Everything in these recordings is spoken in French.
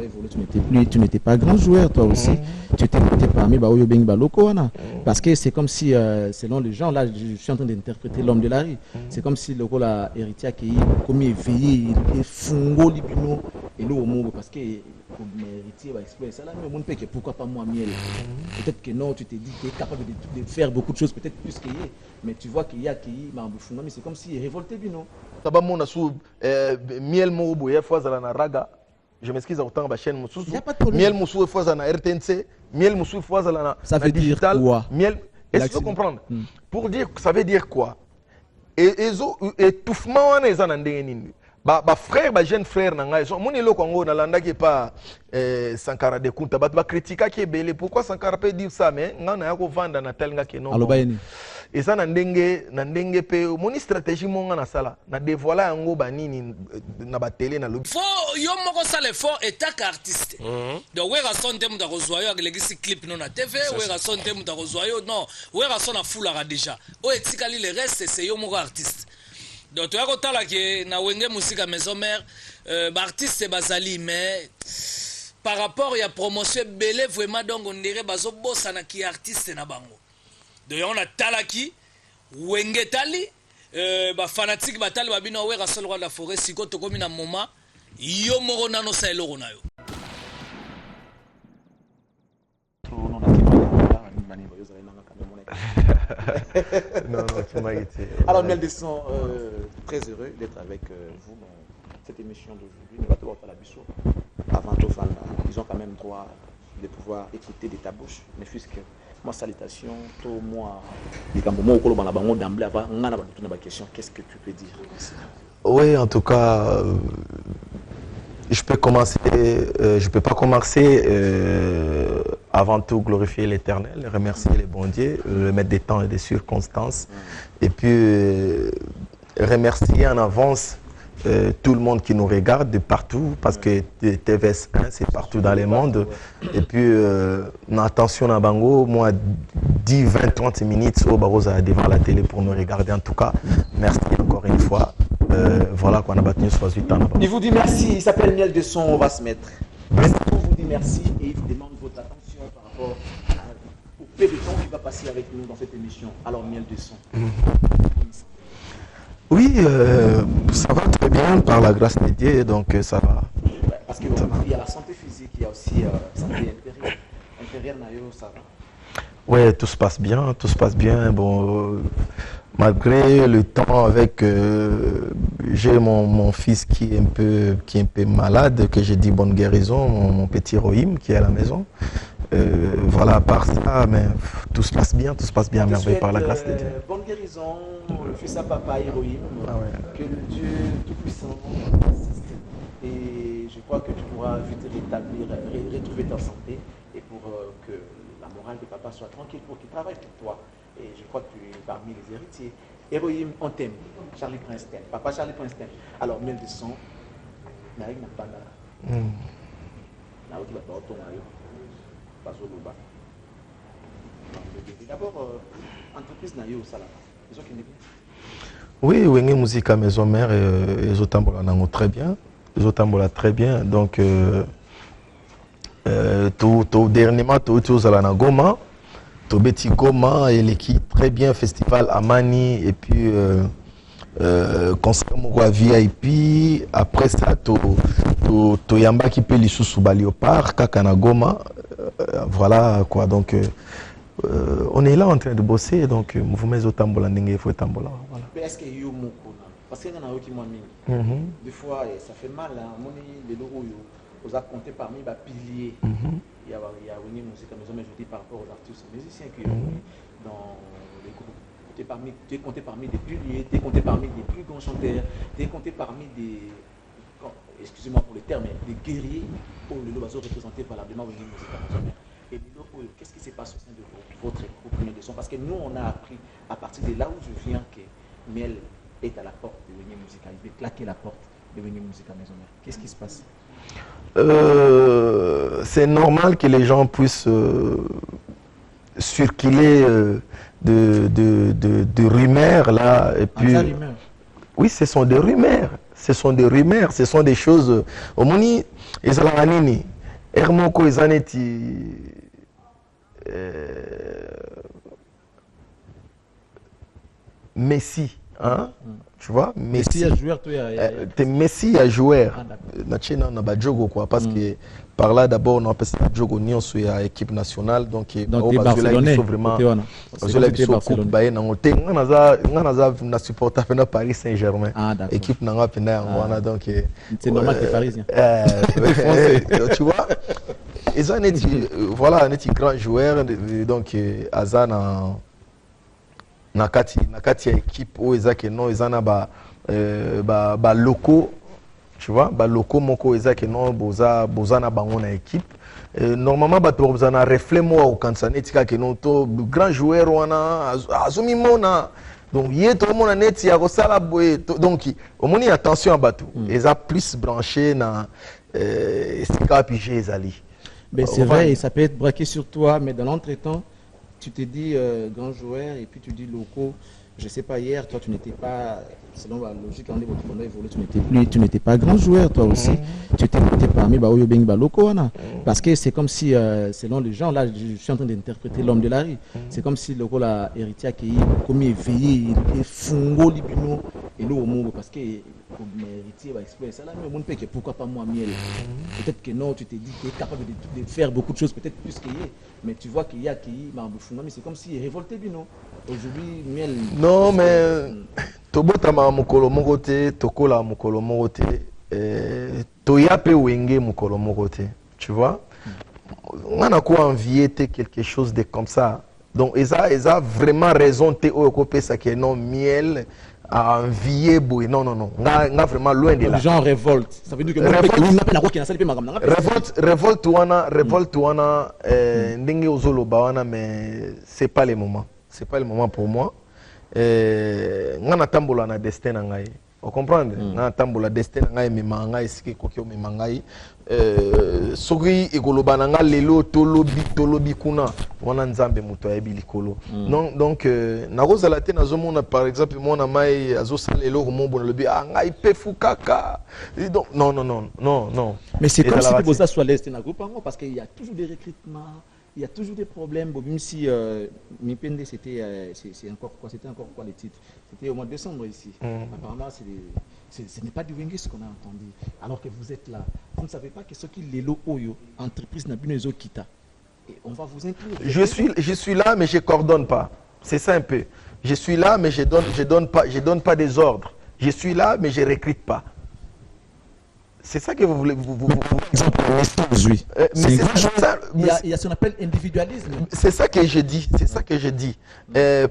évolué, tu n'étais pas grand joueur toi aussi. Tu étais parmi Baoyo Bengi Baloko. Parce que c'est comme si, selon les gens, là je suis en train d'interpréter l'homme de la rue. C'est comme si le rôle a héritier qui comme éveillé, il est fungo libino et l'eau au monde parce que comme héritier va exploiter ça là, mais on peut que pourquoi pas moi miel. Peut-être que non, tu t'es dit que tu es capable de faire beaucoup de choses, peut-être plus qu'il y a, mais tu vois qu'il y a qui m'a mais c'est comme si il est révolté bino. Taba mona sou miel mo boye fois à la raga. Je m'excuse autant ba chaîne mususu. Miel musu fois à la RTNC, miel musu fois à la ça veut digital, dire quoi? miel. Est-ce que tu peux comprendre? Pour dire que ça veut dire quoi? Et étouffement on est en andeni. Ba frère, ba jeune frère nanga so moni lo Congo na landa qui pas Sankara de Kunta ba critiquer qui est belé. Pourquoi Sankara peut dire ça mais ngana ya ko vanda na tel nga ke non. Et ça na ndenge pe moni stratégie monga na sala na dévoiler yango banini na ba télé na lobby. Faut yo moko sala effort état artiste. Donc wera son thème da kozwayo avec les clip non na TV, wera son thème da kozwayo non, wera son na fulara déjà. O etikali le reste c'est yo moko artiste. Donc tu as kotala que na wenge musique maison mère artiste bazali mais par rapport à promotion belé vraiment donc on dirait bazo bossa na ki artiste na bango. Donc on a talaki wenge tali ba fanatique batali babino wera seul roi de la forêt siko to komi na moment yo moko nano sa eloko na yo. Non, tu m'as été. Alors, Miel Desson, très heureux d'être avec vous dans cette émission d'aujourd'hui. Nous allons voir la bisso. Avant tout, ils ont quand même droit de pouvoir écouter de ta bouche. Mais puisque moi, salutation, tout moi, d'emblée, avant, on a une question. Qu'est-ce que tu peux dire? Oui, en tout cas, je peux commencer. Je peux pas commencer. Avant tout, glorifier l'Éternel, remercier les bons dieux, le maître des temps et des circonstances. Et puis, remercier en avance tout le monde qui nous regarde de partout, parce que TVS1, c'est partout dans le monde. Et puis, attention à Bango, moi, 10, 20, 30 minutes au Barosa devant la télé pour nous regarder. En tout cas, merci encore une fois. Voilà qu'on a battu sur 8 ans. Il vous dit merci, il s'appelle Miel Desson, on va se mettre. Il vous dit merci et il vous demande votre attention par rapport au peu de temps qu'il va passer avec nous dans cette émission. Alors, Miel Desson. Oui, ça va très bien par la grâce de Dieu, donc ça va. Parce qu'il y a la santé physique, il y a aussi la santé intérieure. Intérieure, ça va. Oui, tout se passe bien, tout se passe bien. Bon, malgré le temps avec, j'ai mon fils qui est un peu malade, que j'ai dit bonne guérison, mon petit Rohim qui est à la maison. Voilà, par ça, mais tout se passe bien, merveille par la grâce de Dieu. Bonne guérison, le fils à papa Rohim, que le Dieu Tout-Puissant assiste. Et je crois que tu pourras vite rétablir, retrouver ta santé et pour que la morale de papa soit tranquille, pour qu'il travaille pour toi. Et je crois que tu es parmi les héritiers. Héroïne, on t'aime. Charlie Princeton. Papa Charlie Princeton. Alors, Miel Desson, Naïk n'a pas là. D'abord, entreprise Nayo Salama. Ils ont qui n'est bien. Oui, Wenge Musique à Maison Mère, ils ont tambola très bien. Ils ont tambola très bien. Donc, tout dernièrement, tout à la Goma. Tobeti Goma et l'équipe très bien, festival Amani et puis concert Mouroua VIP. Après ça, Toyamba qui peut l'issou Léopard, Kakana Goma. Voilà quoi, donc on est là en train de bosser, donc mouvement Zotambola Ndenge faut Tambola. Voilà. Mais est-ce qu'il y a eu parce qu'il y en a qui m'ont mis. Des fois, ça fait mal, hein. Les logos, vous avez compté parmi les piliers. Il y a une musique à maison, mais je dis par rapport aux artistes musiciens qui ont dans les groupes. Tu es compté parmi des piliers, tu es compté parmi des plus grands chanteurs, tu es compté parmi des, excusez-moi pour le terme, des guerriers pour le Lobazo représenté valablement une musique à maison. Et qu'est-ce qui se passe au sein de votre groupe Miel Desson? Parce que nous, on a appris à partir de là où je viens que Miel est à la porte de Wenge Musica. Il veut claquer la porte de Wenge Musica Maison Mère. Qu'est-ce qui se passe? C'est normal que les gens puissent circuler de rumeurs là et puis oui, ce sont des rumeurs, ce sont des choses au moni et ça la nini Hermoko Ezaneti Messi, hein? Tu vois, Messi a joueur, t'es Messi a joueur. Nachina na ba jogo quoi, parce que par là d'abord on appelle ça jogo nion sur l'équipe nationale, donc Barcelonais vraiment coupe baye na ngote nganaza na supporter na Paris Saint-Germain. Équipe na nga pena ngwana donc c'est normal que parisien. Tu vois, ils ont voilà un grand joueur donc Azana nakati ya équipe où ezake non ezana ba locaux, tu vois, ba locaux moko ezake non boza na bango na équipe normalement bato boza na reflet mo au kansane tika ke non to grand joueur wana azumi mona donc yeto mona neti ya kosala boye donc omoni attention à bato eza plus branché na sika pige ezali. Ben c'est vrai, ça peut être braqué sur toi, mais dans l'entretemps tu te dis grand joueur et puis tu dis locaux. Je ne sais pas, hier, toi, tu n'étais pas, selon la logique, on a évolué, tu n'étais pas grand joueur, toi aussi. Tu étais parmi Baoyo Bengiba locaux. Parce que c'est comme si, selon les gens, là, je suis en train d'interpréter l'homme de la rue. C'est comme si le rôle a hérité à qui, comme éveillé, il fungo libino, et l'eau au monde, parce que comme héritier va exploiter ça là, mais on peut que pourquoi pas moi miel. Peut-être que non, tu t'es dit que tu es capable de faire beaucoup de choses, peut-être plus qu'il y a, mais tu vois qu'il y a qui m'a mais c'est comme si révolté bino. Aujourd'hui miel. Non mais tobota ma mukolo mokote, tokola mukolo mokote, toyape wenge mukolo mokote, tu vois. On a quoi envier quelque chose de comme ça. Donc ils a vraiment raison te okope ça que non miel à envier boy non nga vraiment loin de là. Les gens révoltent. Ça veut dire que révolte wana ndenge ozolo bawana mais c'est pas le moment. C'est pas le moment pour moi. Nga na tambola na destin na ngai. Vous comprenez? Nga na tambola destin na ngai me manga esike kokio me mangai. Soki ekoloba na nga lelo tolobi kuna wana nzambe muto ayebi likolo. Donc nakozala te nazomona par exemple mona mai azosala eloko mobo lobi ngai pe fukaka. Donc non. Mais c'est comme si vous soit l'est na groupe parce qu'il y a toujours des recrutements. Il y a toujours des problèmes. Bon, même si Mipende, c'était encore quoi les titres? C'était au mois de décembre ici. Apparemment, ce n'est pas du Wenge ce qu'on a entendu. Alors que vous êtes là. Vous ne savez pas que ce qui est l'Elo Oyo, entreprise Nabunezo Kita. Et on va vous inclure. Je suis là, mais je ne coordonne pas. C'est ça un peu. Je suis là, mais je donne pas des ordres. Je suis là, mais je ne recrute pas. C'est ça que vous voulez. Par exemple, aujourd'hui. Il y a ce qu'on appelle individualisme. C'est ça que je dis. C'est ça que je dis.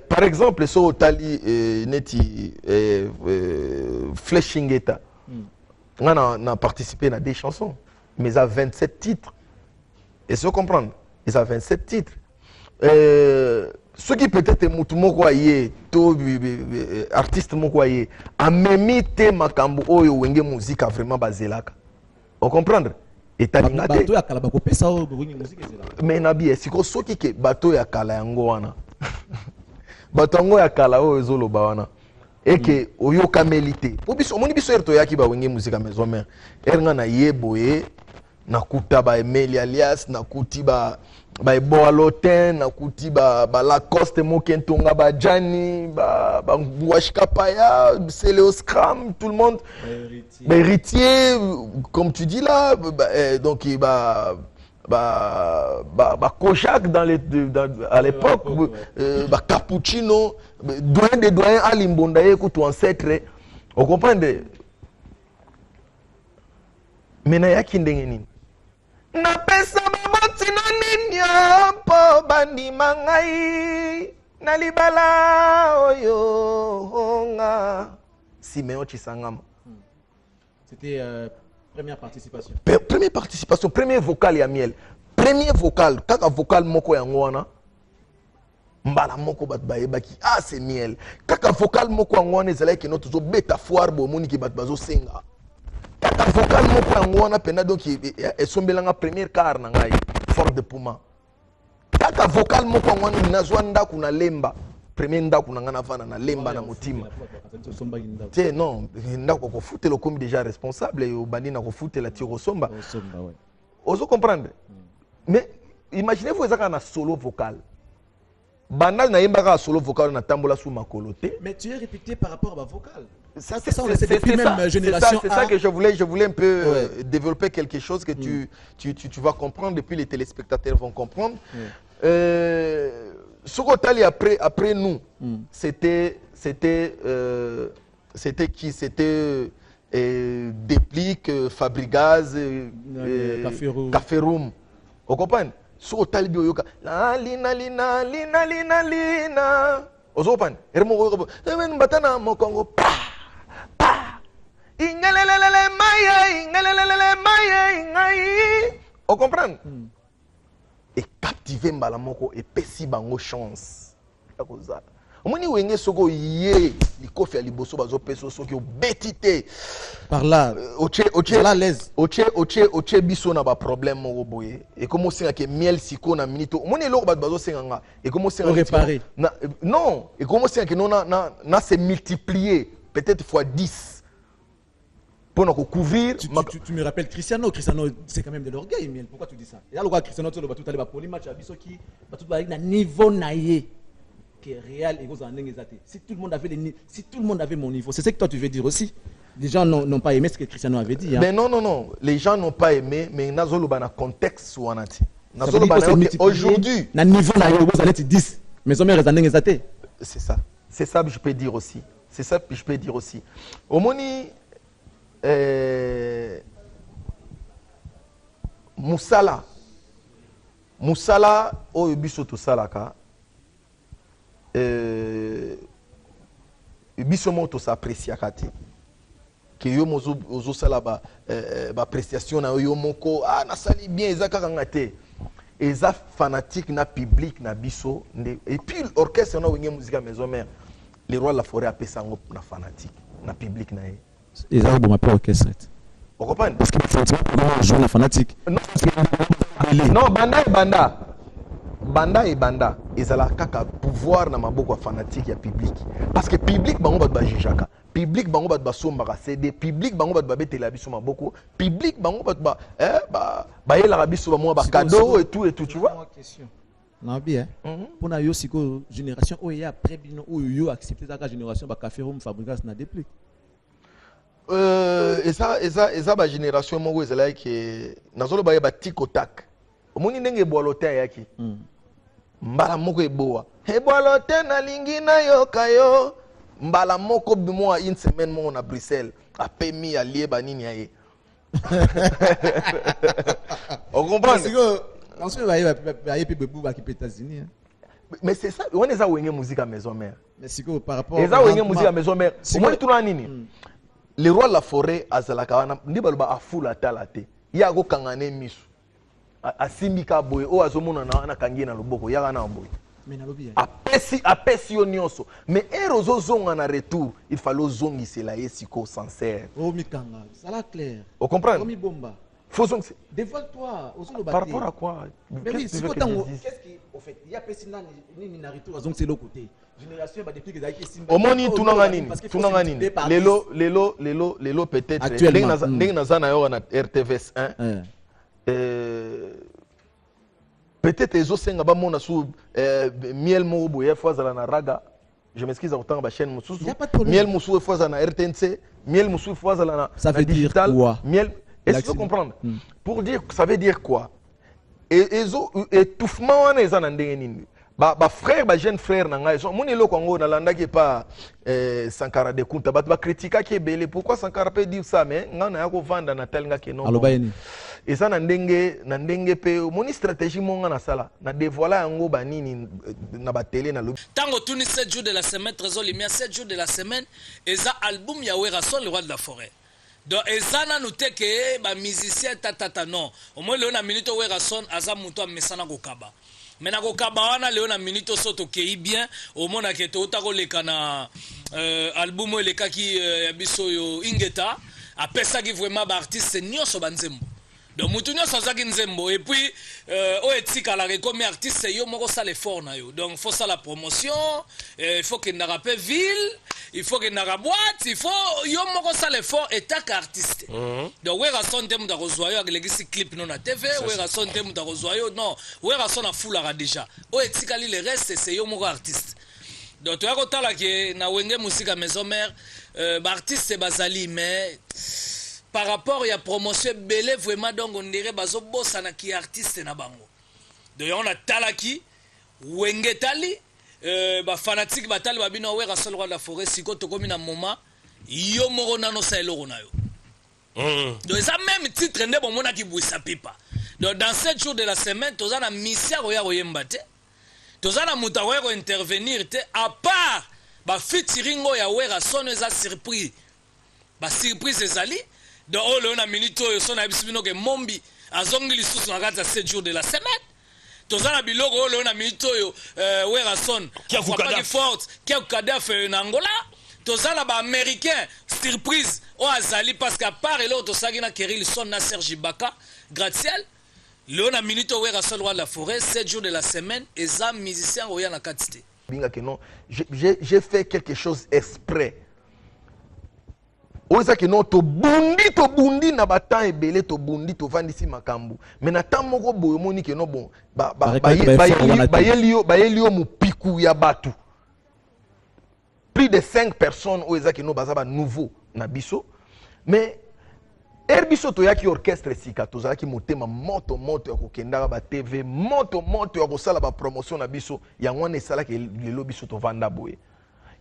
Par exemple, sur Otali Neti Fleshingeta, on a participé à des chansons, mais à 27 titres. Et si vous comprenez, ils ont 27 titres. Ce qui peut-être est artiste mokoye a même té makambo oyo wenge musique vraiment basé là. Vous comprenez? Et bato ya kala ba kopesa o wenge musique ezela. Mais nabi siko soki ke bato ya kala yango wana. Bato yango ya kala oyo ezoloba wana. Et que oyo kamelité. Po biso moni biso erto yaki ba wenge musique maison mère. Ernga na yeboye na kuta ba Emeli alias na kuti ba Eboa Lotin, na kuti ba Lacoste Mokentonga ba Gianni, ba Washkapaya, Célio Scram, tout le monde. Héritier, comme tu dis là, donc Kojak à l'époque, Cappuccino, doyen des doyens Alimbondaye, tout ancêtre. Vous comprenez? Mais na yaki ndenge nini? Na pesa baboti na ninya po bandi mangai na libala oyo nga Siméon Chisangama. C'était première participation. Première participation, premier vocal ya miel. Premier vocal, kaka vocal moko yango wana. Mbala moko bat bayebaki c'est miel. Kaka vocal moko yango wana ezala ki no tozo beta foire bo moni ki bat bazo senga. Kaka vocal moko yango wana pena donc esombelanga première car na ngai fort de Puma. Kaka vocal moko yango wana nazwa ndaku na lemba premier ndaku na ngana vana na lemba na motima. Tiens non, ndaku ko fouter le comme déjà responsable et au bandi na ko fouter la tiro somba. Oso comprendre. Mais imaginez-vous ça un solo vocal. Bandal na yembaka solo vocal na tambola sous ma coloté. Mais tu es répété par rapport à ma vocale. Ça, c'est ça, depuis même génération. C'est ça que je voulais un peu développer quelque chose que tu vas comprendre, et puis les téléspectateurs vont comprendre. Ce qu'on a après nous, c'était qui? C'était Déplique, Fabrigaz, Café Room. Vous comprenez? Ce qu'on a yoka, la lina lina lina lina lina. Vous comprenez? Hermo batana mo Congo pa. Ingalelele maye, ingalelele maye, ingai. On comprend? Et captiver Mbalamoko et pesi bango chance. Omoni wenge soko ye likofi ya liboso bazo peso soki obetite par là la l'aise oche biso na ba problème moko boye et comme on sait que miel siko na minito omoni loko bazo senganga et comme on sait réparer non et comme on sait que non na se multiplier peut-être fois 10 pour nous couvrir. Tu me rappelles Cristiano, c'est quand même de l'orgueil, miel. Pourquoi tu dis ça? Et là, le Cristiano, tu vas tout aller pour les matchs à Bisso qui va tout aller à niveau naïe qui est réel et vous en avez. Si tout le monde avait mon niveau, c'est ce que toi tu veux dire aussi. Les gens n'ont pas aimé ce que Cristiano avait dit. Hein. Mais non, les gens n'ont pas aimé, mais nazolo bana contexte sou anati. Aujourd'hui, na niveau naïe vous en êtes 10, mais son mère les années. C'est ça que je peux dire aussi. C'est ça que je peux dire aussi. Au moni Moussala oyo biso to salaka biso mo to s'apprécier kati que yo mozo sala ba appréciation na yo moko na sali bien ezaka ngate eza fanatique na public na biso et puis l'orchestre na wenge musique maison mère les rois de la forêt apesa ngo na fanatique na public na ye. Et ça, bon, pas orchestre. Vous comprenez? Parce que comment jouer la fanatique. Non, Banda et Banda. Ils ont la pouvoir dans ma beaucoup fanatique et public. Parce que public, bango bat jijaka. Public, bango bat sombara CD. Public, bango bat bete la biso ma beaucoup. Public, bango bat yé la biso moi ba cadeau et tout, tu vois? Non, bien. Pour na yo siko génération oya après bino oyo accepter ta génération ba café room Fabricas na déplique. Et ça ba génération mo ezala ke nazolo ba tic au tac. Omoni ndenge boalote yaki. Mbala moko eboa. Eboalote na lingi na yo kayo. Mbala moko bimo une semaine mo na Bruxelles. A pemi allié banini aye. On comprend? Ensuite va y bebou ba ki États-Unis. Mais c'est ça, on est à wenge musique à maison mère. Mais c'est que par rapport à ça wenge musique à maison mère. Moi tout na nini. Les rois de la forêt azalaka wana ndibaloba afula talate. Ya go kangane misu. Asimbika boye o azomona na kangi na loboko ya na boye. Mais na lobi. Apesi yo nyonso. Mais erozo zonga na retour, il fallait zongisa la yesiko sincère. Oh mikanga, ça la clair. On comprend? Comme bomba. Faut zongisa. Dévoile-toi, par rapport à quoi? Mais oui, c'est qu'est-ce qui au fait, il y a pesina ni na retour azong c'est l'autre côté. Génération ba depuis que daki simba. Omoni tunanga nini? Lelo peut-être ndenge na zana yo na RTVS 1. Peut-être ezo senga ba mona sou miel mo boye fois za na raga. Je m'excuse autant ba chaîne mususu. Miel musu fois za na RTNC, miel musu fois za na ça veut dire quoi? Miel, est-ce que tu comprendre? Pour dire ça veut dire quoi? Et étouffement wana eza na ndenge nini? Ba frère ba jeune frère na ngai so moni loko ngo na landa ki pa Sankara de Kunta ba critique ki belé pourquoi Sankara peut dire ça mais ngana ya ko vanda na tel nga ke non et ça na ndenge pe moni stratégie monga na sala na dévoiler yango ba nini na ba télé na lobi tango tuni 7 jours de la semaine trésor lumière 7 jours de la semaine eza album ya Werason le roi de la forêt. Donc ezana nous te ke ba musicien tata non au moins le na minute Werason aza muto amesana ko kaba. Mais nako kabawana leo na minute soto kei bien au mona ke to tako leka na album leka ki biso yo ingeta apesa ki vraiment ba artiste nyonso banzembo donc mutu nyonso azaki nzembo et puis oyo etikalaka ekomi artiste yo moko osala effort na yo donc faut sala promotion il faut kendaka mpe ville il faut kendaka boîte il faut yo moko osala effort etaka artiste donc werason te mutu akozwa yo akelekisi clip no na tv werason te mutu akozwa yo non werason afulaka déjà oyo etikali le reste c'est yo moko artiste donc toya kotala ke na wenge musika maison mère baartiste bazali mais par rapport à promotion belé vraiment donc on dirait bazo bossa na ki artiste na bango donc on a talaki wengetali ba fanatique batali babino wera seul roi de la forêt siko to komi na moment yo moko nano sa eloko na yo donc ça même titre ndé bon mona ki bwisa pipa donc dans 7 jours de la semaine tozana mission ya koyemba te tozana muta ko intervenir te à part ba featuring ya wera sono za surprise ba surprise ezali donc oh le on a minute son a bisibino ke mombi azongi lisusu na kata 7 jours de la semaine tozana biloko oh le on a minute wera son qui a pas forte qui a Kadaf en Angola tozana ba américain surprise o azali parce qu'à part et l'autre sagina Keril son na Serge Baka Gratiel le on a minute wera son roi de la forêt 7 jours de la semaine et za musicien roya na katité binga que non j'ai fait quelque chose exprès. Oza que non to bundi na batan ebele to bundi to vandisi makambu mais na temps moko boyo moni que non bon bayelio mupiku ya batu plus de 5 personnes oza que non bazaba nouveau na biso mais herbiso to yaki orchestre sika to zaki motema moto ya kokenda ba TV moto ya kosala ba promotion na biso ya ngwana esala ke lelo biso to vanda boye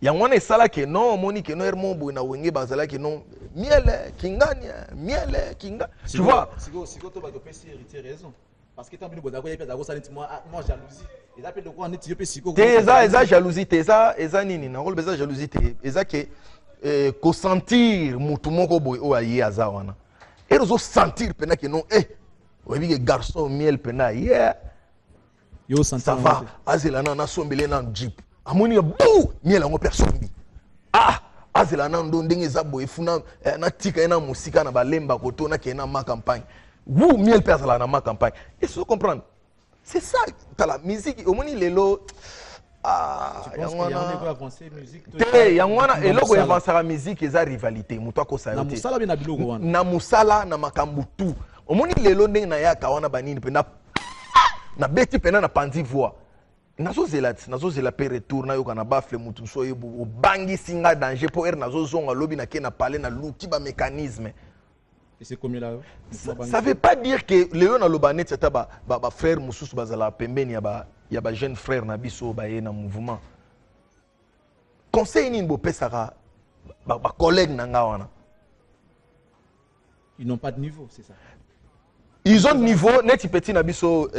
yangwana esala ke non moni ke no hermo boye na wenge bazala ke non miele kingania miele kinga tu vois siko to ba to pesi héritier raison parce que tant bino bozako ya pesa ko sala moi jalousie et ça peut de quoi on est siko eza jalousie te eza nini na rôle beza jalousie te eza ke ko sentir mutu moko boye o ayi aza wana et ozo sentir pena ke non oyebi ke garçon miel pena yo sentir ça va azela na sombele na jeep amoni bou miel ngo personne bi azela na ndo ndenge za boye funa na tika na musika na balemba koto na ke na ma campagne vous miel persala na ma campagne et faut comprendre c'est ça t'as la musique omoni lelo yangwana avancer musique te yangwana eloko ya avancer la musique eza rivalité muto akosa na musala bina biloko wana na musala na makambu tu omoni lelo ndenge na yaka wana banini pe na beti pena na pandi voix nazozela pe retour na yoka na bafle mutu so yebo obangisi nga danger po nazozonga lobi na ke na parler na luki ba mécanisme. Et c'est combien là? Ça veut pas dire que Léon na lobanet c'est ba frère mususu bazala pembeni ya ba jeune frère na biso ba na mouvement. Conseil ni mbo pesaka ba collègue na nga wana. Ils n'ont pas de niveau, c'est ça. Ils ont niveau net petit na biso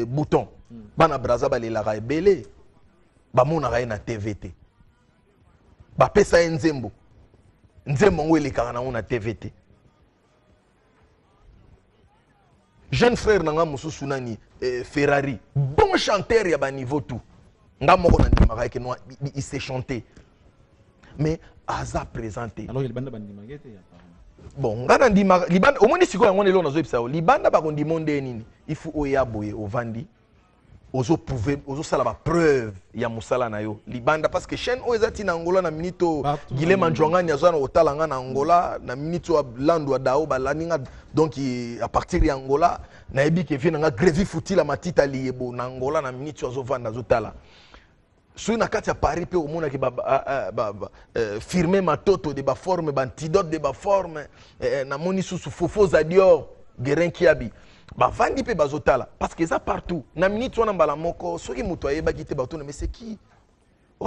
bouton. Bana braza ba lela ga ebele. Ba mona ga na TVT. Ba pesa nzembo. Nzembo ngwele kana na TVT. Jeune frère nanga mususu nani Ferrari. Bon chanteur ya ba niveau tout. Nga moko na ndimaka ke no il sait chanter. Mais aza présenté. Alors il banda bandimaka te apparemment. Bon, ngana ndima libanda omoni siko yango lelo nazo episa libanda ba kondimo nde nini il faut oya boye ovandi ozo prouver ozo sala ba preuve ya musala na yo libanda parce que chaîne o ezati na Angola na minito Guilema Njongani azana otala nga na Angola na minito landwa dao balaninga donc à partir ya Angola na ebi ke vina nga grevi futila matita liebo na Angola na minito azo vanda azotala sur na kati ya Paris pe omona ki firmer matoto de ba forme ba antidote de ba forme na moni susu fofo za Dior Guerin Kiabi ba vandi pe bazotala parce que ça partout na minute wana mbala moko soki muto ayeba kite bato mais c'est qui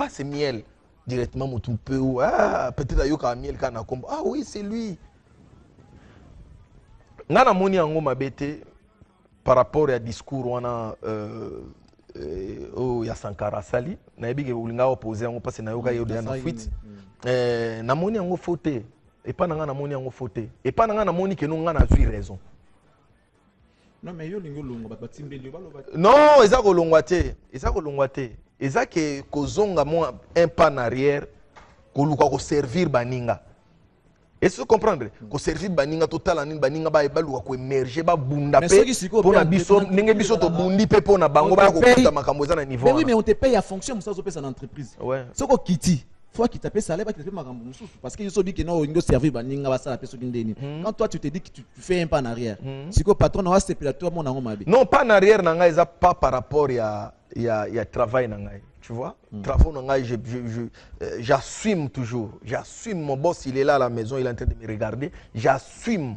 c'est miel directement mutu peu peut-être ayoka miel kana kombo oui c'est lui ngana moni yango mabete par rapport à discours wana ya Sankara Sali na yebi ke ulinga opposer yango parce na yoka yoda na fuite na moni yango faute et pas na moni yango faute et pas na moni ke no nga na zui raison. Non mais yo lingo longo batimbeli baloba. Non, eza ko longwa te, eza ke kozonga mo un pas en arrière ko luka ko servir baninga. Est-ce que vous comprenez? Ko servir baninga total anin baninga ba ebaluka ko emerger ba bunda Mais pe ceux qui s'y pour na biso ndenge biso to bundi pe pour na bango ba ko kuta makambo za na niveau. Mais oui, mais on te paye à fonction de ça zo pesa en entreprise. Ouais. Ce ko kiti, faut qu'il tape salaire ba te paye makambo mususu parce que yo dit que non ngo servir baninga ba sala peso kindeni. Quand toi tu te dis que tu fais un pas en arrière, si ko patron na wa sepela toi mon nango mabe. Non, pas en arrière na ngai, ça pas par rapport ya travail na ngai. Tu vois, travail na ngai, j'assume toujours. J'assume, mon boss il est là à la maison, il est en train de me regarder. J'assume.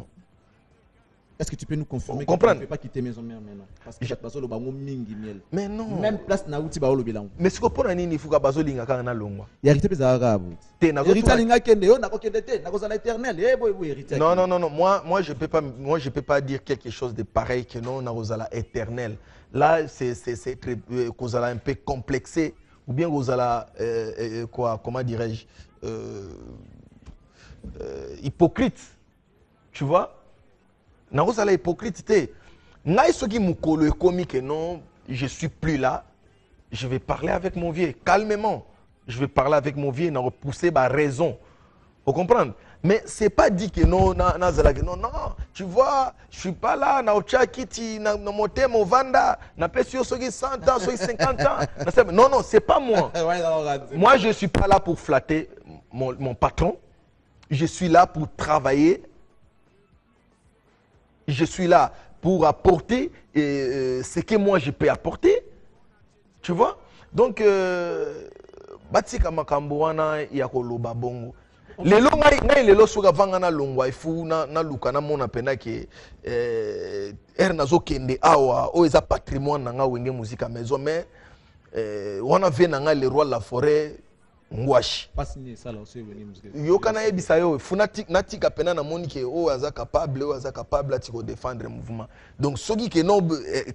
Est-ce que tu peux nous confirmer que tu ne peux pas quitter maison mère maintenant? Parce que parce que le bango mingi miel. Mais non. Même place na uti ba olo bilango. Mais ce que pour nani il faut que bazo linga kana longwa. Hérité pe za rabu. Hérité linga kende yo na ko kende te na ko za l'éternel. Eh boy hérité. Non. Moi je peux pas dire quelque chose de pareil que non na kozala éternel. Là c'est très kozala un peu complexé ou bien kozala quoi comment dirais-je hypocrite. Tu vois? Nakozala hypocrite te. Ngai soki mukolo ekomi que non, je suis plus là. Je vais parler avec mon vieux calmement. Je vais parler avec mon vieux, na repousser ma raison. Vous comprenez? Mais c'est pas dit que non, non, tu vois, je suis pas là, na ocha kiti, na monter mon vanda, na pesio soki 100 ans, soki 50 ans. Non, c'est pas moi. Moi, je suis pas là pour flatter mon patron. Je suis là pour travailler. Je suis là pour apporter ce que moi je peux apporter. Tu vois? Donc, batika makambo wana ya koloba bongo. Lelo ngai lelo soka vanga na longwa ifu na luka na mona pena ke nazo kende awa o eza patrimoine nga wenge musique maison mais wana ve na nga le roi la forêt ngwashi pasini sala aussi wenge musique yo kana ebisa yo funatik natika pena na moni ke o aza capable ati ko défendre mouvement. Donc soki ke no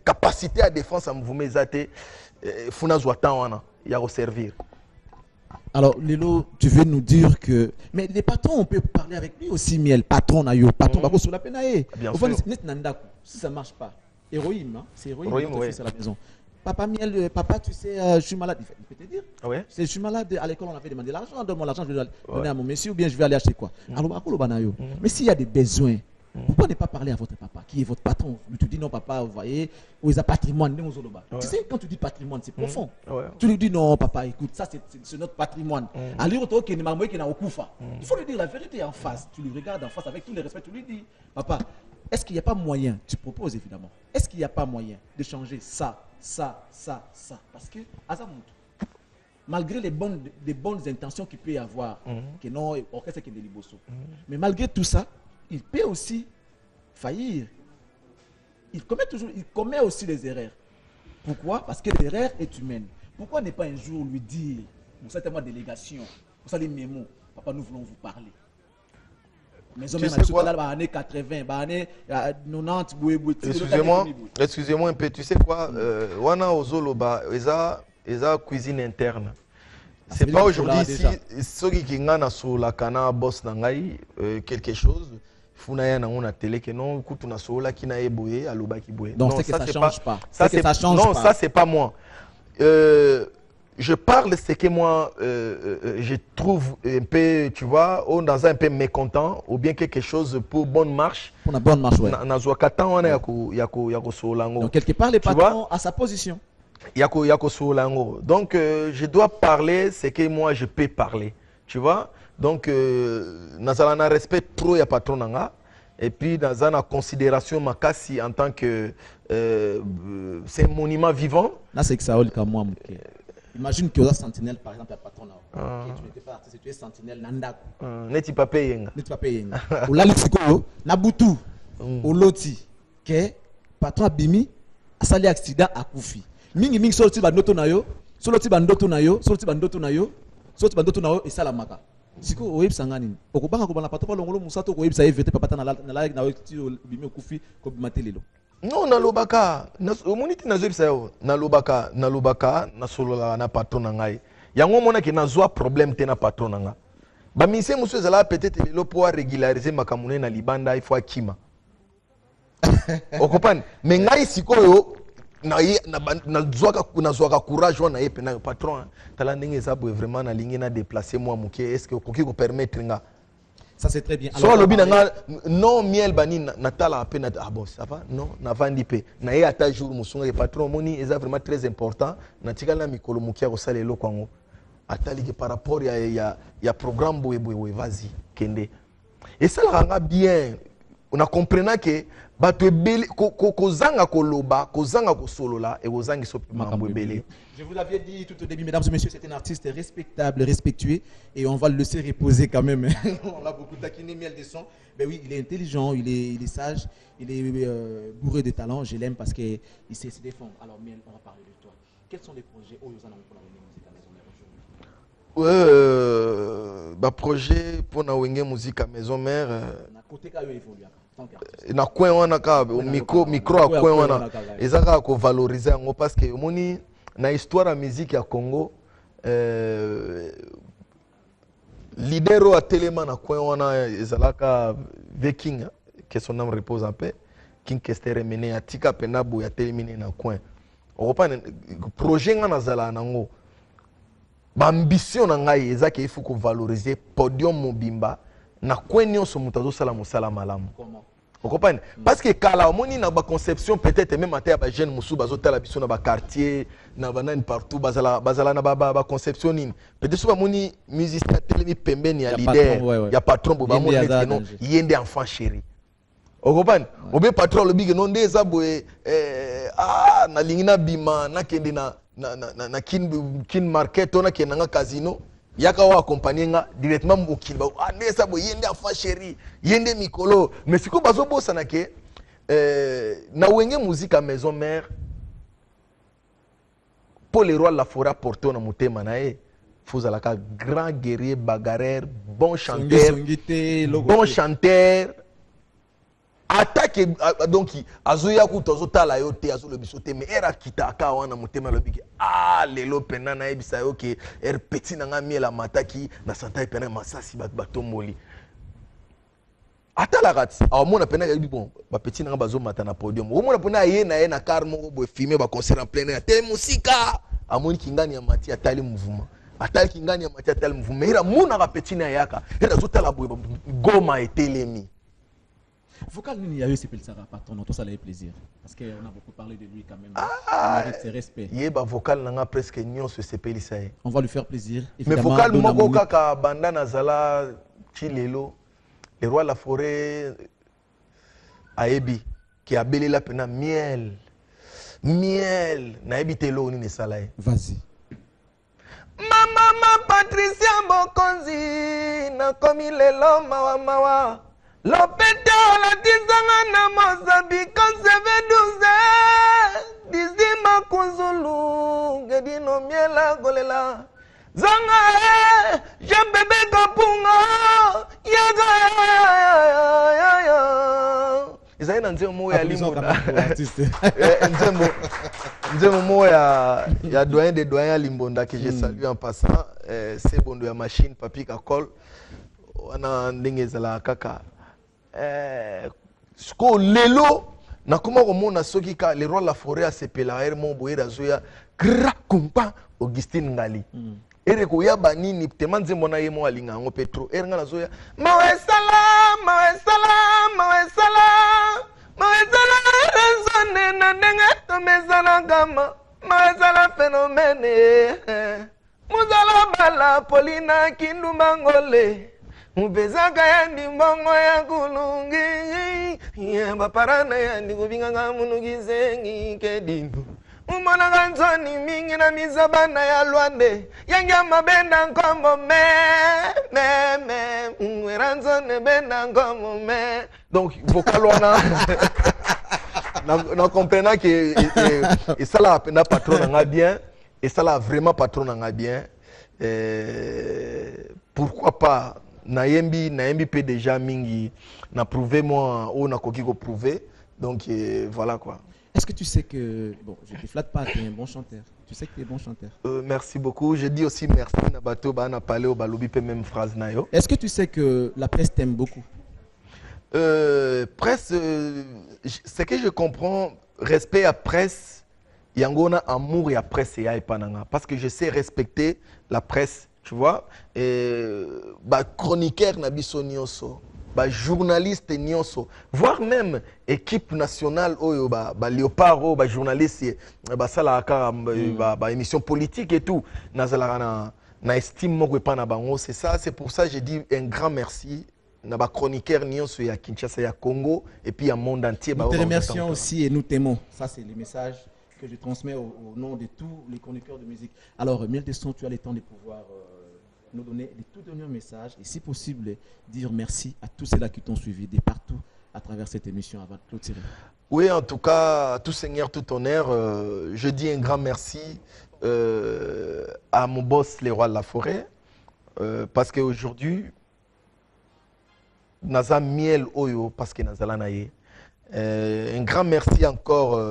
capacité à défense à mouvement ezate funa zwa temps wana ya servir. Alors, Lelo, tu veux nous dire que... Mais les patrons, on peut parler avec lui aussi, Miel. Patron, patron, sur la peine. Bien sûr. Si ça ne marche pas, héroïne, hein? C'est héroïne, oui. C'est à la maison. Papa, Miel, papa, tu sais, je suis malade. Il peut te dire. Ouais. Je suis malade, à l'école, on avait demandé l'argent, donne-moi l'argent, je vais donner à mon monsieur, ou bien je vais aller acheter quoi. Alors, mais s'il y a des besoins, pourquoi ne pas parler à votre papa, qui est votre patron? Tu dis non, papa, vous voyez, ou il a patrimoine. Tu sais, quand tu dis patrimoine, c'est profond. Tu lui dis non, papa, écoute, ça c'est notre patrimoine. Il faut lui dire la vérité en face. Tu lui regardes en face avec tout le respect, tu lui dis, papa, est-ce qu'il n'y a pas moyen, tu proposes évidemment, est-ce qu'il n'y a pas moyen de changer ça? Parce que, malgré les bonnes intentions qu'il peut y avoir, que non, orchestre qui est Liboso, mais malgré tout ça, il peut aussi faillir. Il commet aussi des erreurs. Pourquoi? Parce que l'erreur est humaine. Pourquoi ne pas un jour lui dire, pour cette délégation, pour ça les mémos, papa, nous voulons vous parler. Mais on même années 80, années 90, excusez-moi un peu, tu sais quoi? Wana ozoloba, eza cuisine interne. C'est pas aujourd'hui si ceux qui ngana sur la cana boss nangai quelque chose. Funa na ngona télé que non écoute na sola ki na eboye aloba ki boye. Donc ça change pas. Ça change non, pas. Ça c'est pas moi. Je parle ce que moi je trouve un peu, tu vois, dans un peu mécontent ou bien quelque chose pour bonne marche. Pour la bonne marche, ouais. Na zo katan wana yako solango. Donc quelque part les patrons à sa position. Yako solango. Donc je dois parler ce que moi je peux parler. Tu vois? Donc, nous avons un respect trop ya patron nanga et puis nous avons une considération makasi en tant que c'est un monument vivant. Là c'est que ça comme moi. Imagine que tu es sentinelle par exemple à patron là. Tu n'étais pas artiste, tu es sentinelle nandako. Neti pas payé. Neti pas payé. Au lalisiko na butu au loti que patron abimi a sali accident à kufi. Mingi sorti ba ndoto na yo, sorti ba ndoto na yo, sorti ba ndoto na yo, sorti ba ndoto na yo et ça la maka. Siko oyebisa ngani okubanga ko bana patopa longolo musato ko oyebisa evete papa na like na weti bimi okufi ko bimatelelo non na lobaka na omoniti na zebisa yo na lobaka na solola na patron na ngai yango mona ke na zwa problème te na patron na nga ba mise musu ezala peut-être lelo pour régulariser makamune na libanda il faut akima okopani mais ngai sikoyo na zwaka courage wana yepe na patron tala ndenge eza boye vraiment na lingi na déplacer moi muke est-ce que okoki ko permettre nga Ça, c'est très bien. Soit lobby nanga non miel bani natala peine ah bon ça va non na vandi pe na ye ata jour musunga le patron moni est vraiment très important na tikala mikolo mukia ko salelo kwango atali que par rapport ya programme boye vas-y kende et ça ranga bien on a comprenant que bato ebele kozanga koloba kozanga kosolola et kozangi so mambo ebele. Je vous l'avais dit tout au début, mesdames et messieurs, c'est un artiste respectable, respectué, et on va le laisser reposer quand même. On l'a beaucoup taquiné, miel des sons. Mais oui, il est intelligent, il est sage, il est bourré de talent. Je l'aime parce qu'il sait se défendre. Alors, Miel, on va parler de toi. Quels sont les projets pour la musique à Maison Mère aujourd'hui? Bah projet pour na wenge musique à Maison Mère. Na côté ka yo évolue tant qu'artiste. Na coin wana ka micro à coin wana. Ezaka ko valoriser ngo parce que moni na histoire ya musique ya Congo leader à telema na coin wana ezalaka Viking que son âme repose en paix King Kester mené atika penabo ya telemine na coin okopa projet nga nazala nango ba ambition na ngai ezaka il faut ko valoriser podium mobimba na coin nyonso mutazo sala musala malamu. Comment? Vous comprenez? Parce que quand la moni na ba conception peut-être même à ba jeune musu bazota la biso na ba quartier na banane partout bazala na ba conception nini peut-être so ba moni musicien telemi pembeni ya leader ya patron bo ba moni non yende enfant chéri. Vous comprenez? Obe patron le big non des aboye na lingina bima na kende na kin market ona kenanga casino yaka wa accompagner nga directement mokili ba ndesa bo yende enfant chéri yende mikolo mais siko bazo bossa na ke na wenge musique à Maison Mère pour les rois la forêt porter na motema na e fozalaka grand guerrier bagarreur bon chanteur attaque donc azoya ku tozotala yo te azo lobiso te mais era kitaka wana motema lobiki lelo pena na ebisa yo ke petit nanga miela mataki na santa pena masasi batomboli atala rat mona pena ya bon ba petit nanga bazo mata na podium o mona pena ye na car moko bo filmer ba concert en plein air tele musika amoni kingani ya mati atali mouvement atali kingani ya mati atali mouvement era mona ka petit na yaka era zotala bo goma etelemi. Vocal Nini Yayo s'appelle Sarah, pardon, tout ça a plaisir. Parce qu'on a beaucoup parlé de lui quand même. Il mérite ses respects. Yeba vocal n'a presque nion se s'appelle ça. On va lui faire plaisir. Mais vocal moko kaka banda nazala chilelo le roi la forêt aebi qui a belé la pena miel na ebi telo ni salae. Vas-y. Mama Patricia Bokonzi na komi lelo mawa Lopete la tizanga na Mozambique CV12 Dizima Kuzulu Gedino miela golela Zanga Jambebe kapunga Yaga Isaina nzemo ya limonda nzemo ya doyen des doyens limbonda que je salue en passant c'est bondo ya machine papi kakol wana ndenge ezala kaka sko lelo nakoma komona soki ka le roi la forêt a sepela mon boyera zoya gra kumpa Augustine Ngali ere ko ya banini temanze mona yemo alinga ngo Petro erenga na zoya mawesala zone na nenga to mezala gama mawesala phénomène muzala bala Polina Kindu Mangole Mupezaka ya ndimbongo ya kulungi Baparana ya ndikubinganga munugizengi kedindu Umona ganzoni mingi na mizabana ya luande Yangi ya mabenda nkombo Mweranzone benda nkombo Donc, vocal wana Na comprenant que Et ça la pena patron nga bien Et ça la vraiment patron nga bien Pourquoi pas Naembi peut déjà mingi na prouvé moi ou na koki ko prouvé donc voilà quoi. Est-ce que tu sais que bon, je te flatte pas, tu es un bon chanteur. Tu sais que tu es bon chanteur. Merci beaucoup. Je dis aussi merci na bato ba na parler au balobi pe même phrase na yo. Est-ce que tu sais que la presse t'aime beaucoup? Presse ce que je comprends respect à presse yangona amour ya presse ya epananga parce que je sais respecter la presse. tu vois, et chroniqueur nabiso nyonso, journaliste nyonso, voire même équipe nationale oyo léopard o journaliste sala ka émission politique et tout nazala na estime moko pa na bango, c'est ça, c'est pour ça j'ai dit un grand merci na chroniqueur nyonso ya Kinshasa ya Congo et puis à monde entier. Nous te remercions aussi et nous t'aimons. Ça c'est le message que je transmets au nom de tous les chroniqueurs de musique. Alors, Mildeson, tu as le temps de pouvoir nous donner les tout derniers messages et si possible, dire merci à tous ceux-là qui t'ont suivi de partout à travers cette émission avant de clôturer. Oui, en tout cas, tout seigneur, tout honneur, je dis un grand merci à mon boss, les rois de la forêt, parce qu'aujourd'hui, Naza miel oyo, parce que Naza lanaye. Un grand merci encore.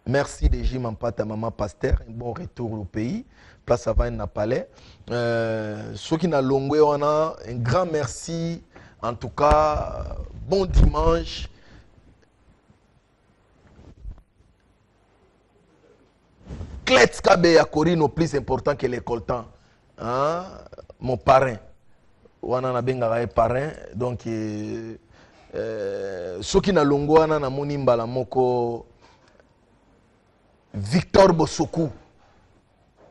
Merci de Jim Ampata, maman pasteur, un bon retour au pays, place avant na palais. Ceux qui n'ont longé, on a un grand merci, en tout cas, bon dimanche. Klets Kabe à Corino, plus important que les coltans. Hein? Mon parrain. On a un parrain, donc ceux qui n'ont longé, on a mon imbala moko. Victor Bosoku,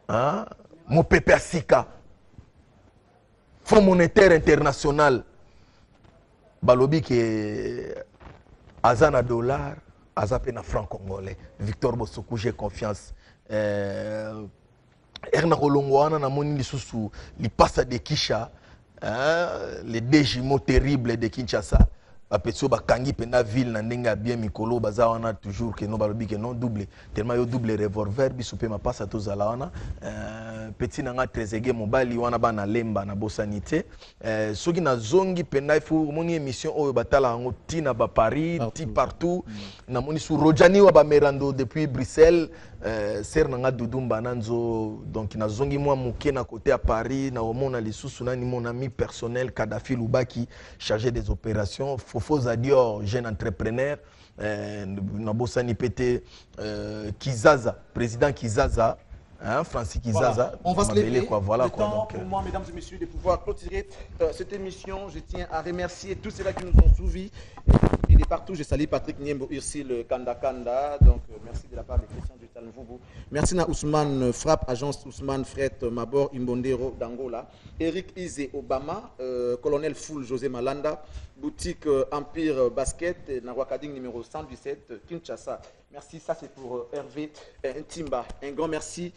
hein? Mon Pepe Asika, Fonds monétaire international, Balobi qui est Azana dollar, Azapena franc congolais. Victor Bosoku, j'ai confiance. Erna Rolongwana, Namoni Lisusu, li passe de Kisha, les déjimaux terribles de Kinshasa. Apetso bakangi pena ville na ndenga bien mikolo baza wana toujours que no balobi que non double tellement yo double revolver biso pe mapasa to zala wana petit nanga trezege mobali wana bana lemba na bosanité soki na zongi pena ifu moni émission oyo batala ngo tina ba Paris ti partout na moni sur Rojani wa ba Merando depuis Bruxelles ser nanga dudumba nanzo donc na zongi moi muke na côté à Paris na omona lisusu nani mon ami personnel Kadhafi Lubaki chargé des opérations Fofo Zadior, jeune entrepreneur, Nabosani Pété, Kizaza, président Kizaza, hein, Francis Kizaza. Voilà. On va se lever. Voilà, le temps pour moi, mesdames et messieurs, de pouvoir clôturer cette émission. Je tiens à remercier tous ceux-là qui nous ont suivis. Et de partout, je salue Patrick Niembo, Ursil Kanda Kanda. Donc, merci de la part de Christian Dutal Mvubu. Merci à Ousmane Frappe, agence Ousmane Fret Mabor Imbondero d'Angola. Eric Izé Obama, colonel Foul José Malanda, boutique Empire Basket, Nawakading numéro 117, Kinshasa. Merci, ça c'est pour Hervé Timba. Un grand merci.